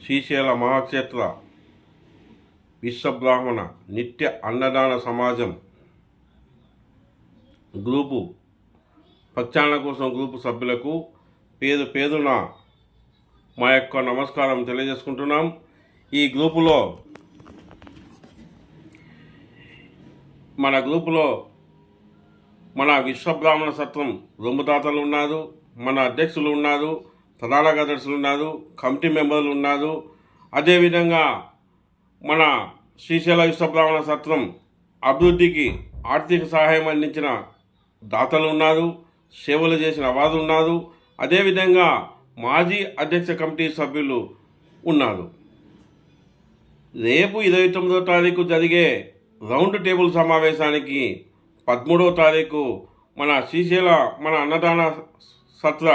శ్రీశైల మహాక్షేత్ర విశ్వబ్రాహ్మణ నిత్య అన్నదాన సమాజం గ్రూపు ప్రక్షాళన కోసం గ్రూపు సభ్యులకు పేరు పేరున మా యొక్క నమస్కారం తెలియజేసుకుంటున్నాం. ఈ గ్రూపులో మన విశ్వబ్రాహ్మణ సత్రం రొమ్ముదాతలు ఉన్నారు, మన అధ్యక్షులు ఉన్నారు, ప్రధాన కార్యదర్శులు ఉన్నారు, కమిటీ మెంబర్లు ఉన్నారు. అదేవిధంగా మన శ్రీశైల విశ్వబ్రాహ్మణ సత్రం అభివృద్ధికి ఆర్థిక సహాయం అందించిన దాతలు ఉన్నారు, సేవలు చేసిన వారు ఉన్నారు. అదేవిధంగా మాజీ అధ్యక్ష కమిటీ సభ్యులు ఉన్నారు. రేపు 29వ తారీఖు జరిగే రౌండ్ టేబుల్ సమావేశానికి 13వ తారీఖు మన శ్రీశైల మన అన్నదాన సత్ర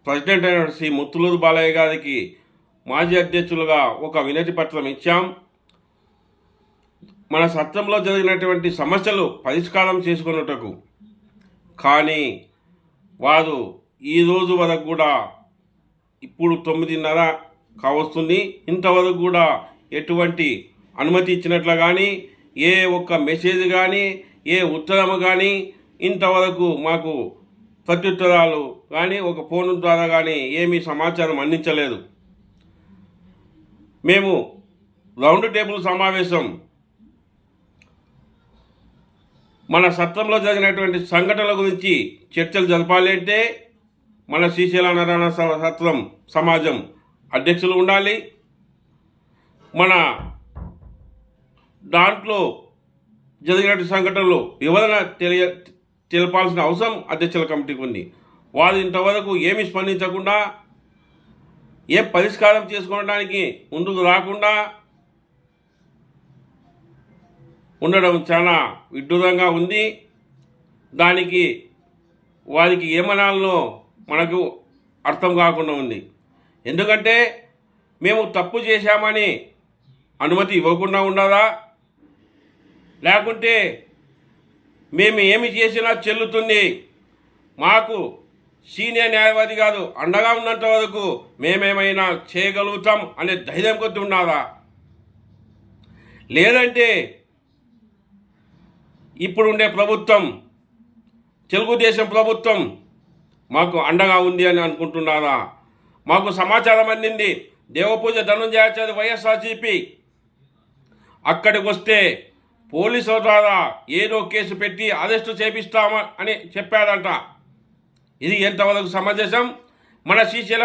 ప్రెసిడెంట్ అయిన శ్రీ ముత్తులూరు బాలయ్య గారికి మాజీ అధ్యక్షులుగా ఒక వినతి పత్రం ఇచ్చాం. మన సత్రంలో జరిగినటువంటి సమస్యలు పరిష్కారం చేసుకున్నటకు. కానీ వారు ఈరోజు వరకు కూడా ఇప్పుడు 9:30 కావస్తుంది, ఇంతవరకు కూడా ఎటువంటి అనుమతి ఇచ్చినట్లు కానీ, ఏ ఒక్క మెసేజ్ కానీ, ఏ ఉత్తరం కానీ ఇంతవరకు మాకు ప్రత్యుత్తరాలు కానీ ఒక ఫోన్ ద్వారా కానీ ఏమీ సమాచారం అందించలేదు. మేము రౌండ్ టేబుల్ సమావేశం మన సత్రంలో జరిగినటువంటి సంఘటనల గురించి చర్చలు జరపాలి అంటే మన శ్రీశైల అన్నదాన సత్రం సమాజం అధ్యక్షులు ఉండాలి. మన దాంట్లో జరిగినటువంటి సంఘటనలు వివరణ తెలపాల్సిన అవసరం అధ్యక్షుల కమిటీకి ఉంది. వారు ఇంతవరకు ఏమి స్పందించకుండా, ఏ పరిష్కారం చేసుకోవడానికి ముందుకు రాకుండా ఉండడం చాలా విడ్డూరంగా ఉంది. దానికి వారికి ఏమనాలనో మనకు అర్థం కాకుండా ఉంది. ఎందుకంటే మేము తప్పు చేశామని అనుమతి ఇవ్వకుండా ఉండదా, లేకుంటే మేము ఏమి చేసినా చెల్లుతుంది, మాకు సీనియర్ న్యాయవాది కాదు అండగా ఉన్నంత వరకు మేమేమైనా చేయగలుగుతాం అనే ధైర్యం కొద్ది ఉన్నదా, లేదంటే ఇప్పుడుండే ప్రభుత్వం తెలుగుదేశం ప్రభుత్వం మాకు అండగా ఉంది అని అనుకుంటున్నారా? మాకు సమాచారం అందింది, దేవపూజ ధనుంజయాచారి వైఎస్ఆర్సీపీ అక్కడికి వస్తే పోలీసుల ద్వారా ఏదో కేసు పెట్టి అరెస్టు చేపిస్తామా అని చెప్పారంట. ఇది ఎంతవరకు సమంజసం? మన శ్రీశైల